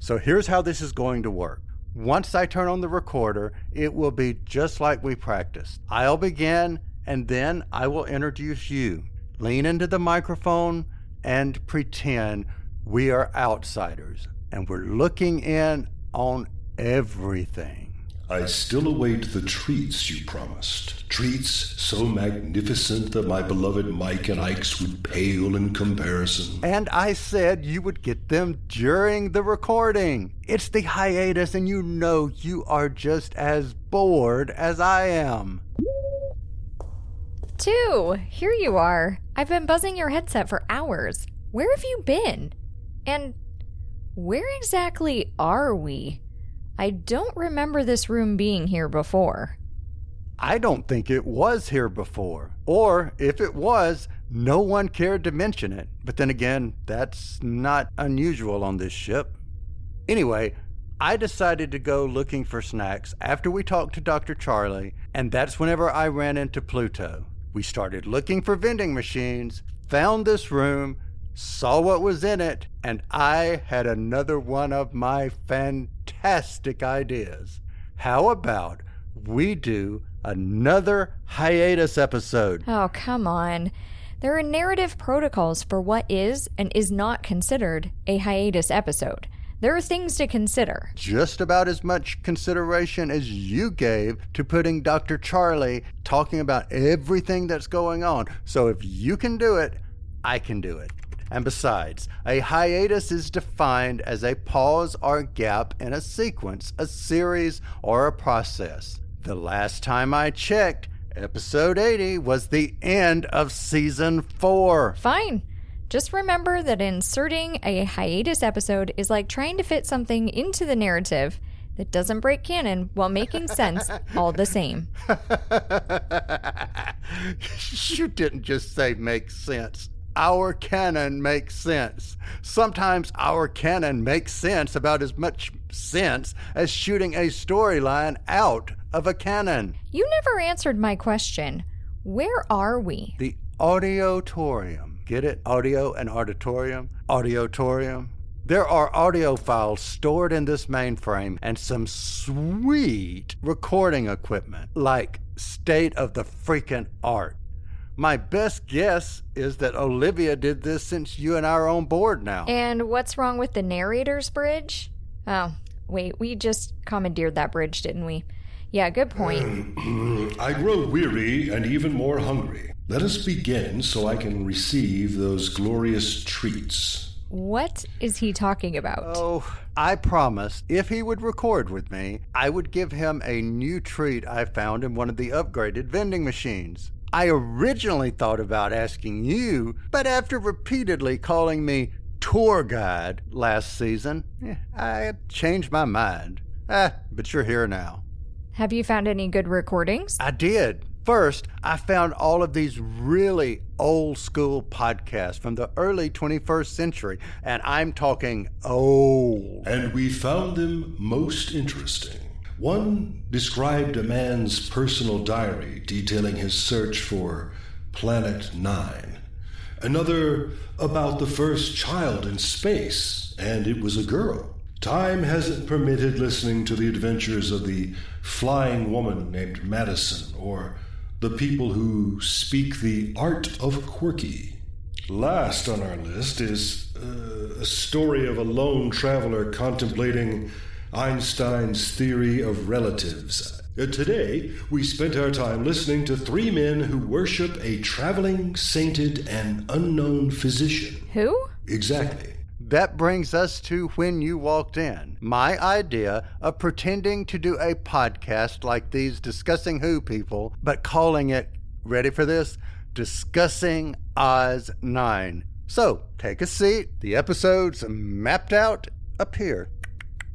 So here's how this is going to work. Once I turn on the recorder, it will be just like we practiced. I'll begin, and then I will introduce you. Lean into the microphone and pretend we are outsiders, and we're looking in on everything. I still await the treats you promised. Treats so magnificent that my beloved Mike and Ike's would pale in comparison. And I said you would get them during the recording. It's the hiatus, and you know you are just as bored as I am. 2, here you are. I've been buzzing your headset for hours. Where have you been? And where exactly are we? I don't remember this room being here before. I don't think it was here before. Or if it was, no one cared to mention it. But then again, that's not unusual on this ship. Anyway, I decided to go looking for snacks after we talked to Dr. Charlie, and that's whenever I ran into Pluto. We started looking for vending machines, found this room, saw what was in it, and I had another one of my fantastic ideas. How about we do another hiatus episode? Oh, come on. There are narrative protocols for what is and is not considered a hiatus episode. There are things to consider. Just about as much consideration as you gave to putting Dr. Charlie talking about everything that's going on. So if you can do it, I can do it. And besides, a hiatus is defined as a pause or gap in a sequence, a series, or a process. The last time I checked, episode 80 was the end of season 4. Fine. Just remember that inserting a hiatus episode is like trying to fit something into the narrative that doesn't break canon while making sense all the same. You didn't just say make sense. Our canon makes sense. Sometimes our canon makes sense about as much sense as shooting a storyline out of a canon. You never answered my question. Where are we? The Audiotorium. Get it? Audio and auditorium? Audiotorium. There are audio files stored in this mainframe and some sweet recording equipment, like state of the freaking art. My best guess is that Olivia did this since you and I are on board now. And what's wrong with the narrator's bridge? Oh, wait, we just commandeered that bridge, didn't we? Yeah, good point. I grow weary and even more hungry. Let us begin so I can receive those glorious treats. What is he talking about? Oh, I promised if he would record with me, I would give him a new treat I found in one of the upgraded vending machines. I originally thought about asking you, but after repeatedly calling me tour guide last season, I changed my mind. But you're here now. Have you found any good recordings? I did. First, I found all of these really old school podcasts from the early 21st century, and I'm talking old. And we found them most interesting. One described a man's personal diary detailing his search for Planet 9. Another about the first child in space, and it was a girl. Time hasn't permitted listening to the adventures of the flying woman named Madison, or the people who speak the art of quirky. Last on our list is a story of a lone traveler contemplating Einstein's theory of relatives. Today, we spent our time listening to 3 men who worship a traveling, sainted, and unknown physician. Who? Exactly. That brings us to when you walked in. My idea of pretending to do a podcast like these Discussing Who people, but calling it, ready for this? Discussing Oz 9. So, take a seat. The episodes mapped out up here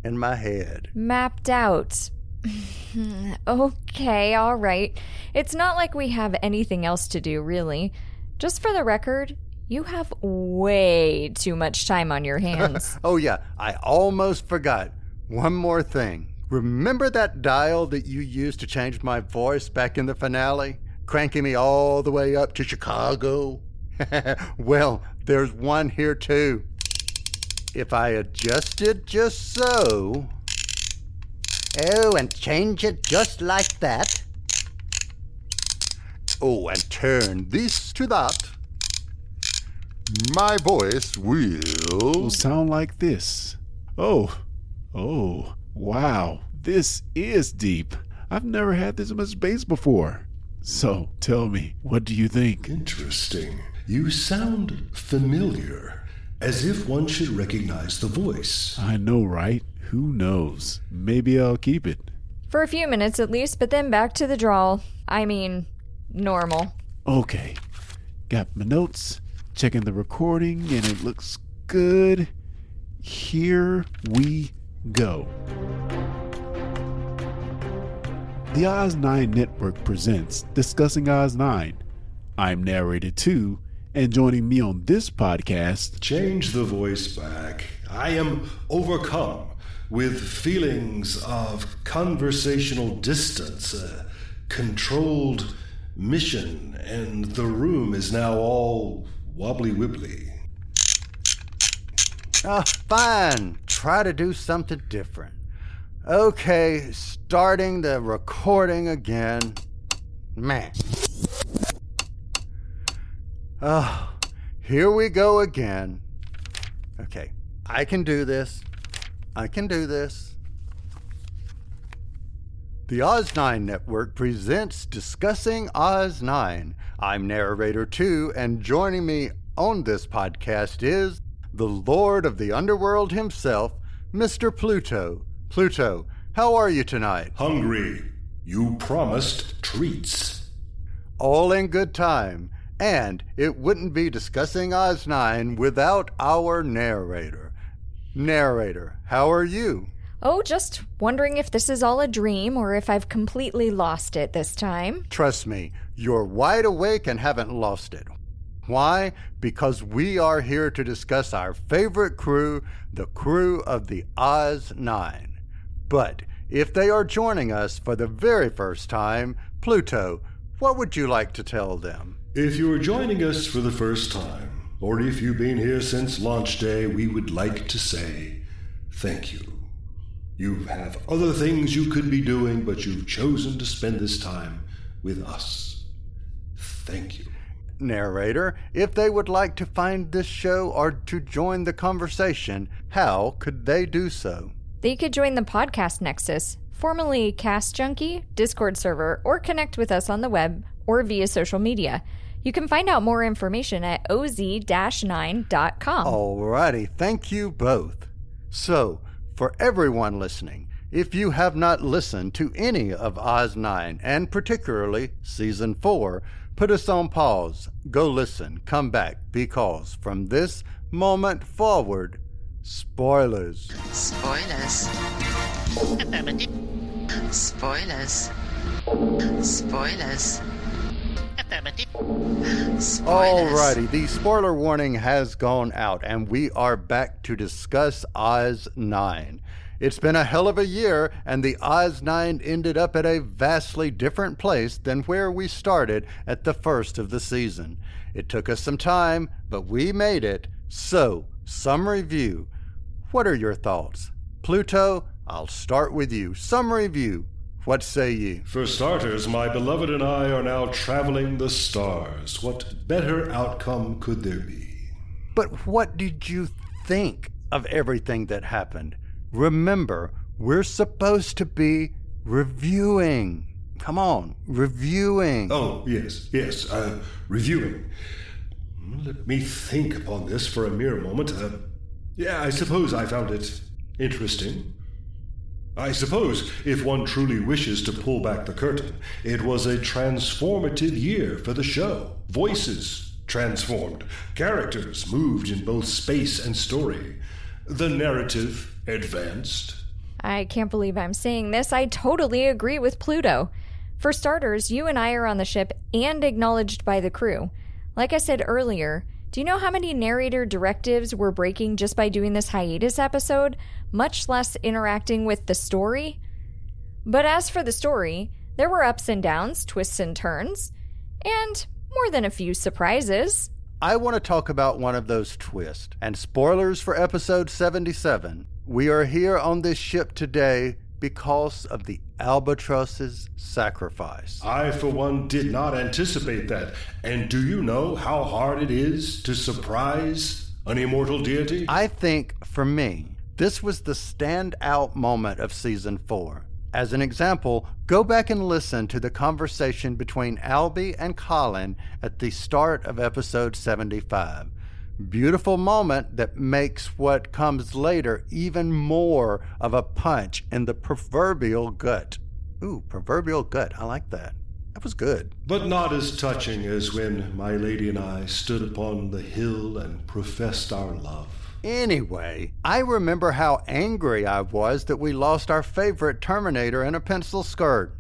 in my head. Mapped out. Okay, all right. It's not like we have anything else to do, really. Just for the record, you have way too much time on your hands. Oh yeah, I almost forgot. One more thing. Remember that dial that you used to change my voice back in the finale? Cranking me all the way up to Chicago? Well, there's one here too. if I adjust it just so... Oh, and change it just like that. Oh, and turn this to that. My voice will sound like this. Oh, wow. This is deep. I've never had this much bass before. So, tell me, what do you think? Interesting. You sound familiar, as if one should recognize the voice. I know, right? Who knows? Maybe I'll keep it. For a few minutes at least, but then back to the drawl. I mean, normal. Okay. Got my notes, checking the recording, and it looks good. Here we go. The Oz 9 Network presents Discussing Oz 9. I'm Narrator 2, and joining me on this podcast... Change the voice back. I am overcome with feelings of conversational distance, a controlled mission, and the room is now all wobbly-wibbly. Fine. Try to do something different. Okay, starting the recording again. Man. Here we go again. Okay, I can do this. The Oz 9 Network presents Discussing Oz 9. I'm Narrator 2, and joining me on this podcast is the Lord of the Underworld himself, Mr. Pluto. Pluto, how are you tonight? Hungry. You promised treats. All in good time. And it wouldn't be Discussing Oz 9 without our narrator. Narrator, how are you? Oh, just wondering if this is all a dream or if I've completely lost it this time. Trust me, you're wide awake and haven't lost it. Why? Because we are here to discuss our favorite crew, the crew of the Oz 9. But if they are joining us for the very first time, Pluto, what would you like to tell them? If you are joining us for the first time, or if you've been here since launch day, we would like to say thank you. You have other things you could be doing, but you've chosen to spend this time with us. Thank you. Narrator, if they would like to find this show or to join the conversation, how could they do so? They could join the Podcast Nexus, formerly Cast Junkie, Discord server, or connect with us on the web or via social media. You can find out more information at oz-9.com. Alrighty, thank you both. So, for everyone listening, if you have not listened to any of Oz 9, and particularly Season 4, put us on pause, go listen, come back, because from this moment forward, spoilers. Spoilers. Spoilers. Spoilers. Alrighty, the spoiler warning has gone out, and we are back to discuss Oz 9. It's been a hell of a year, and the Oz 9 ended up at a vastly different place than where we started at the first of the season. It took us some time, but we made it. So, some review. What are your thoughts? Pluto, I'll start with you. Some review. What say ye? For starters, my beloved and I are now traveling the stars. What better outcome could there be? But what did you think of everything that happened? Remember, we're supposed to be reviewing. Come on, reviewing. Oh, yes, reviewing. Let me think upon this for a mere moment. I suppose I found it interesting. I suppose, if one truly wishes to pull back the curtain, it was a transformative year for the show. Voices transformed. Characters moved in both space and story. The narrative advanced. I can't believe I'm saying this. I totally agree with Pluto. For starters, you and I are on the ship and acknowledged by the crew. Like I said earlier, do you know how many narrator directives we're breaking just by doing this hiatus episode, much less interacting with the story? But as for the story, there were ups and downs, twists and turns, and more than a few surprises. I want to talk about one of those twists. And spoilers for episode 77. We are here on this ship today because of the Albatros's sacrifice. I, for one, did not anticipate that. And do you know how hard it is to surprise an immortal deity? I think, for me, this was the standout moment of Season 4. As an example, go back and listen to the conversation between Albie and Colin at the start of episode 75. Beautiful moment that makes what comes later even more of a punch in the proverbial gut. Ooh, proverbial gut. I like that. That was good. But not as touching as when my lady and I stood upon the hill and professed our love. Anyway, I remember how angry I was that we lost our favorite Terminator in a pencil skirt.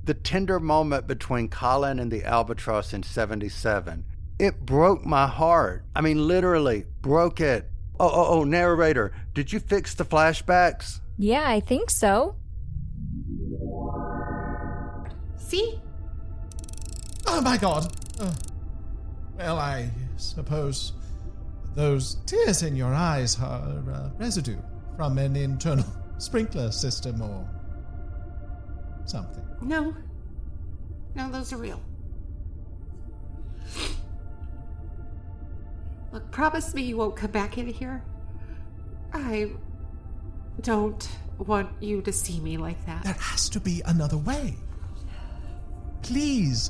The tender moment between Colin and the Albatros in 77. It broke my heart. I mean, literally broke it. Oh, narrator, did you fix the flashbacks? Yeah, I think so. See? Oh my god. Well, I suppose those tears in your eyes are residue from an internal sprinkler system or something. No, those are real. Look, promise me you won't come back in here. I don't want you to see me like that. There has to be another way. Please.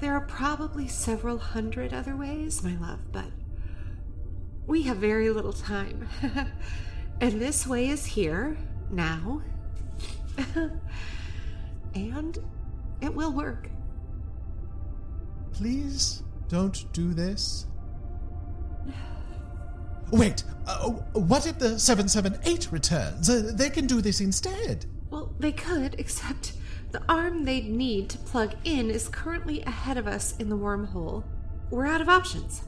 There are probably several hundred other ways, my love, but we have very little time. And this way is here, now. And it will work. Please don't do this. Wait, what if the 778 returns? They can do this instead. Well, they could, except the arm they'd need to plug in is currently ahead of us in the wormhole. We're out of options.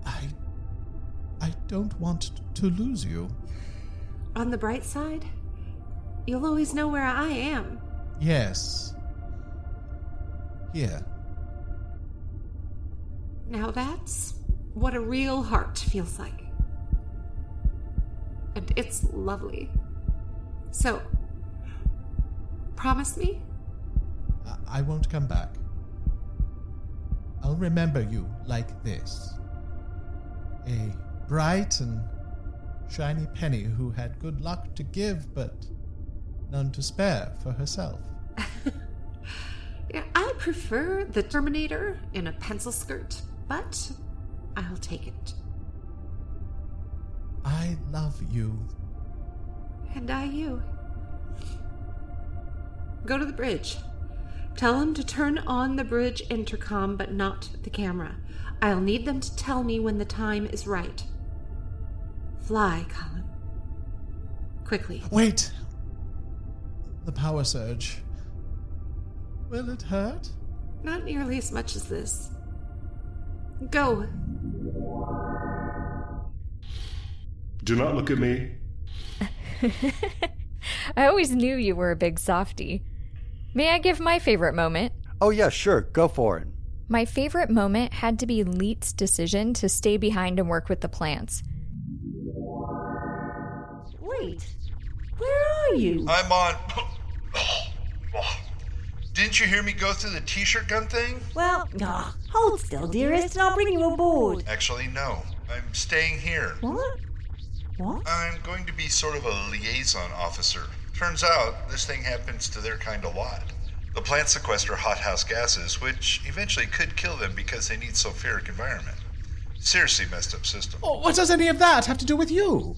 I don't want to lose you. On the bright side, you'll always know where I am. Yes. Here. Now that's what a real heart feels like. And it's lovely. So, promise me? I won't come back. I'll remember you like this. A bright and shiny penny who had good luck to give, but none to spare for herself. Yeah, I prefer the Terminator in a pencil skirt, but I'll take it. I love you. And I you. Go to the bridge. Tell them to turn on the bridge intercom, but not the camera. I'll need them to tell me when the time is right. Fly, Colin. Quickly. Wait! The power surge. Will it hurt? Not nearly as much as this. Go. Do not look at me. I always knew you were a big softie. May I give my favorite moment? Oh yeah, sure, go for it. My favorite moment had to be Leet's decision to stay behind and work with the plants. Wait, where are you? I'm on... Didn't you hear me go through the t-shirt gun thing? Well, hold still, dearest, and I'll bring you aboard. Actually, no. I'm staying here. What? I'm going to be sort of a liaison officer. Turns out, this thing happens to their kind a lot. The plants sequester hothouse gases, which eventually could kill them because they need sulfuric environment. Seriously messed up system. Oh, what does any of that have to do with you?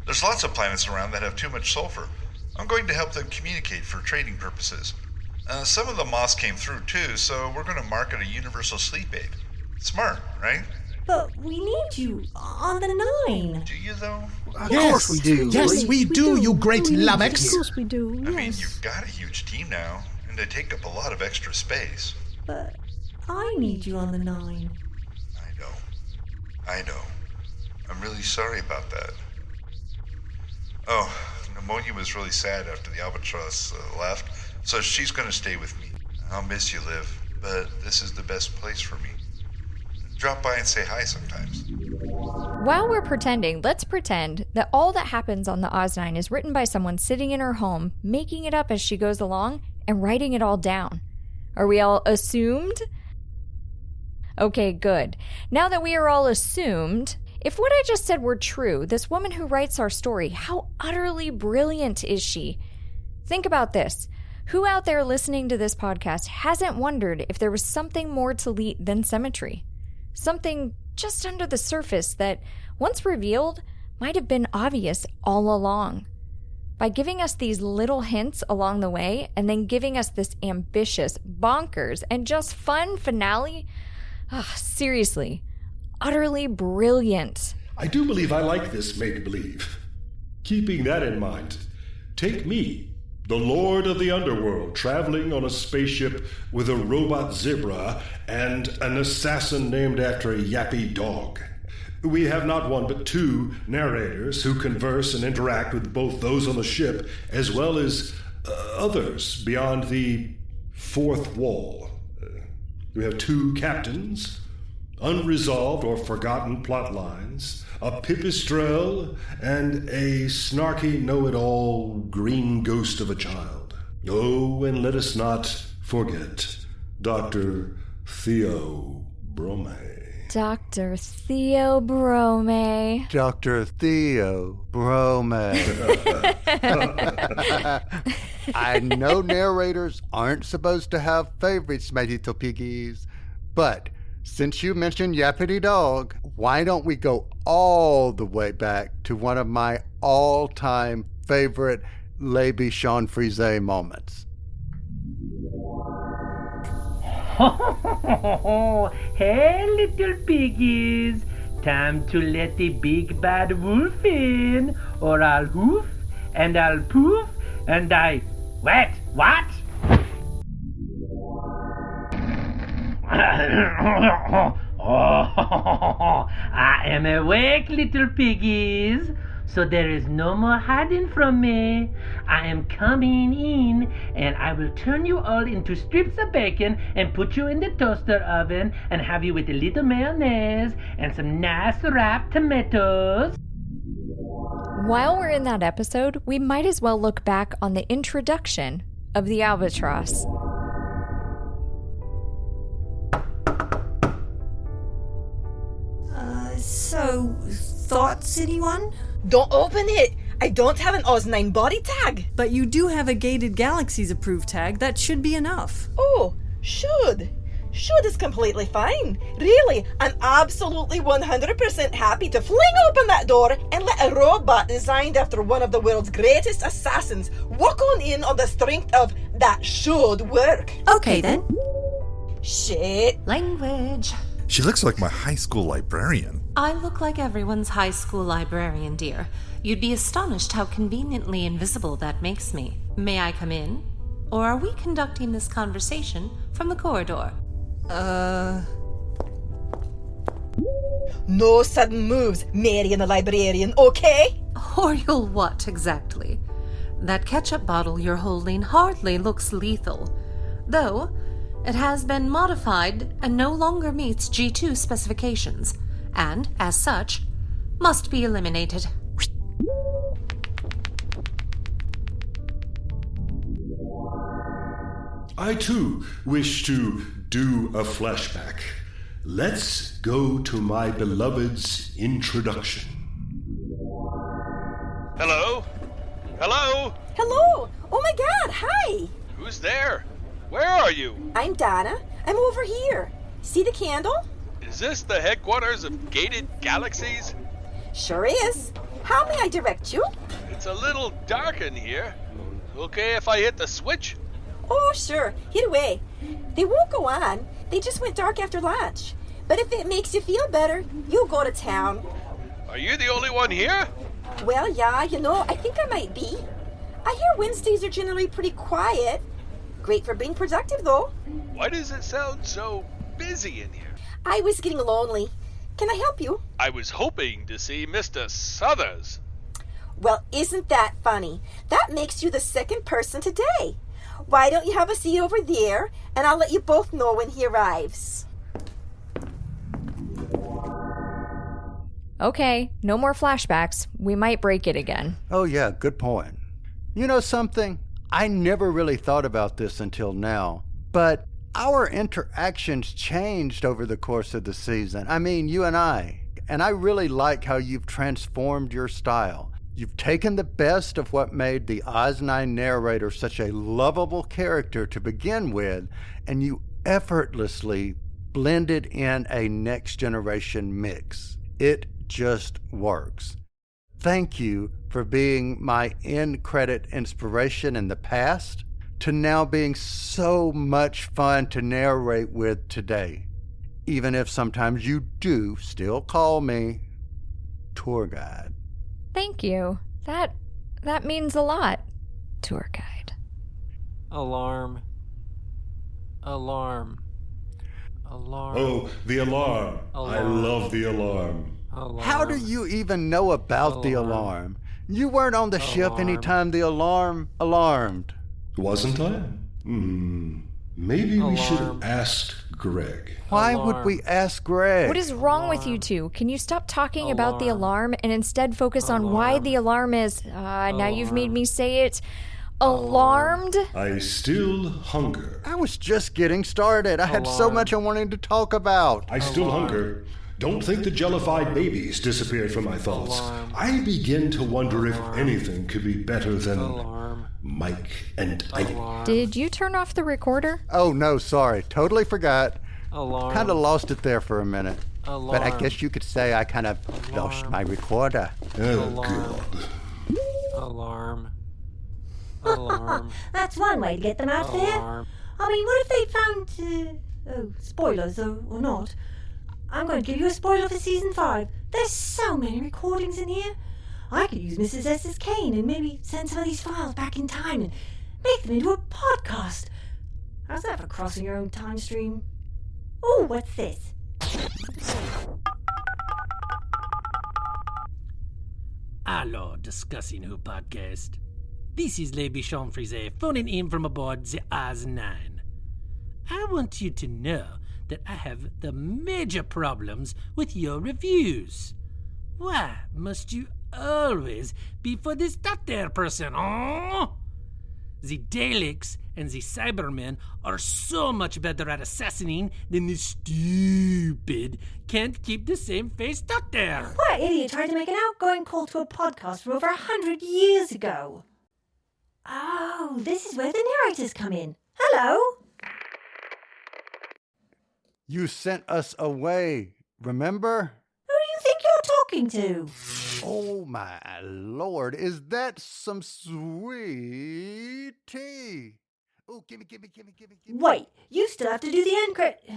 There's lots of planets around that have too much sulfur. I'm going to help them communicate for trading purposes. Some of the moss came through too, so we're going to market a universal sleep aid. Smart, right? But we need you on the 9. Do you, though? Of course we do. Yes, we do, you great lummox. Of course we do, yes. I mean, you've got a huge team now, and they take up a lot of extra space. But I need you on the 9. I know. I'm really sorry about that. Oh, pneumonia was really sad after the Albatros left, so she's going to stay with me. I'll miss you, Liv, but this is the best place for me. drop by and say hi sometimes. While we're pretending, let's pretend that all that happens on the Oz9 is written by someone sitting in her home, making it up as she goes along, and writing it all down. Are we all assumed? Okay, good. Now that we are all assumed, if what I just said were true, this woman who writes our story, how utterly brilliant is she? Think about this. Who out there listening to this podcast hasn't wondered if there was something more to Leet than symmetry? Something just under the surface that, once revealed, might have been obvious all along. By giving us these little hints along the way, and then giving us this ambitious, bonkers, and just fun finale, seriously, utterly brilliant. I do believe I like this make-believe. Keeping that in mind, take me, the Lord of the Underworld, traveling on a spaceship with a robot zebra and an assassin named after a yappy dog. We have not one but two narrators who converse and interact with both those on the ship as well as others beyond the fourth wall. We have two captains, unresolved or forgotten plot lines, a pipistrelle, and a snarky know-it-all green ghost of a child. Oh, and let us not forget Dr. Theo Brome. Dr. Theo Brome. Dr. Theo Brome. I know narrators aren't supposed to have favorites, my little piggies, but since you mentioned Yappity Dog, why don't we go all the way back to one of my all-time favorite Les Bichon Frise moments. Hey, little piggies. Time to let the big bad wolf in, or I'll hoof, and I'll poof, and What? I am awake, little piggies, so there is no more hiding from me. I am coming in, and I will turn you all into strips of bacon and put you in the toaster oven and have you with a little mayonnaise and some nice ripe tomatoes. While we're in that episode, we might as well look back on the introduction of the Albatros. So, thoughts, anyone? Don't open it! I don't have an Oz9 body tag! But you do have a Gated Galaxies approved tag. That should be enough. Oh, should. Should is completely fine. Really, I'm absolutely 100% happy to fling open that door and let a robot designed after one of the world's greatest assassins walk on in on the strength of that should work. Okay then. Shit. Language. She looks like my high school librarian. I look like everyone's high school librarian, dear. You'd be astonished how conveniently invisible that makes me. May I come in? Or are we conducting this conversation from the corridor? No sudden moves, Marian the librarian, okay? Or you'll what, exactly? That ketchup bottle you're holding hardly looks lethal. Though, it has been modified and no longer meets G2 specifications, and, as such, must be eliminated. I, too, wish to do a flashback. Let's go to my beloved's introduction. Hello? Hello? Hello! Oh my god, hi! Who's there? Where are you? I'm Donna. I'm over here. See the candle? Is this the headquarters of Gated Galaxies? Sure is. How may I direct you? It's a little dark in here. Okay if I hit the switch? Oh, sure. Hit away. They won't go on. They just went dark after lunch. But if it makes you feel better, you'll go to town. Are you the only one here? Well, yeah, I think I might be. I hear Wednesdays are generally pretty quiet. Great for being productive, though. Why does it sound so busy in here? I was getting lonely. Can I help you? I was hoping to see Mr. Suthers. Well, isn't that funny? That makes you the second person today. Why don't you have a seat over there, and I'll let you both know when he arrives. Okay, no more flashbacks. We might break it again. Oh yeah, good point. You know something? I never really thought about this until now, but our interactions changed over the course of the season. I mean, you and I really like how you've transformed your style. You've taken the best of what made the Oz9 narrator such a lovable character to begin with, and you effortlessly blended in a next generation mix. It just works. Thank you for being my end credit inspiration in the past to now being so much fun to narrate with today, even if sometimes you do still call me tour guide. Thank you. That means a lot, tour guide. Alarm. Alarm. Alarm. Oh, the alarm. Alarm. I love the alarm. Alarm. How do you even know about the alarm? You weren't on the ship anytime the alarm alarmed. Wasn't I? Maybe we should have asked Greg. Why would we ask Greg? What is wrong with you two? Can you stop talking about the alarm and instead focus on why the alarm is, now you've made me say it, alarmed? I still hunger. I was just getting started. I had so much I wanted to talk about. I still hunger. Don't think the jellified babies disappeared from my thoughts. I begin to wonder if anything could be better than Mike and Ike. Did you turn off the recorder? Oh, no, sorry. Totally forgot. Alarm. Kind of lost it there for a minute. Alarm. But I guess you could say I kind of lost my recorder. Oh, God. Alarm. Alarm. That's one way to get them out there. I mean, what if they found, spoilers or not? I'm going to give you a spoiler for season 5. There's so many recordings in here. I could use Mrs. S's cane and maybe send some of these files back in time and make them into a podcast. How's that for crossing your own time stream? Oh, what's this? Hello, Discussing Who podcast. This is Le Bichon Frise phoning in from aboard the Oz9. I want you to know that I have the major problems with your reviews. Why must you always be for this doctor person, oh? The Daleks and the Cybermen are so much better at assassinating than the stupid, can't keep the same face doctor. What idiot tried to make an outgoing call to a podcast from over 100 years ago? Oh, this is where the narrators come in. Hello? You sent us away, remember? Who do you think you're talking to? Oh my lord, is that some sweet tea? Oh, gimme. Wait, you still have to do the end credit.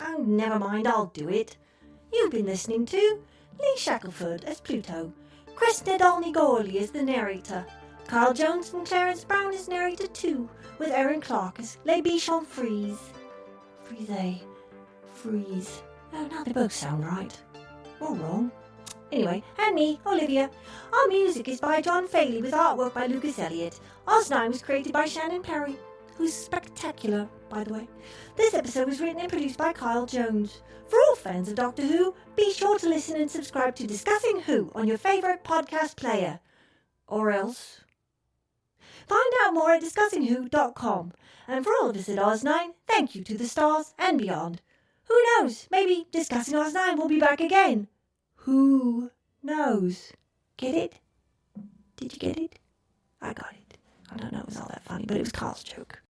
Oh, never mind, I'll do it. You've been listening to Lee Shackleford as Pluto, Chris Nadolny Gourley as the narrator, Carl Jones and Clarence Brown as narrator 2, with Aaron Clark as Le Bichon Frise. Frise. Oh, now they both sound right. Or wrong. Anyway, and me, Olivia. Our music is by John Faley with artwork by Lucas Elliott. Oz9 was created by Shannon Perry, who's spectacular, by the way. This episode was written and produced by Kyle Jones. For all fans of Doctor Who, be sure to listen and subscribe to Discussing Who on your favourite podcast player. Or else. Find out more at discussingwho.com. And for all of us at Oz9, thank you to the stars and beyond. Who knows? Maybe Discussing Oz9 will be back again. Who knows? Get it? Did you get it? I got it. I don't know, it was all that funny, but it was Carl's joke.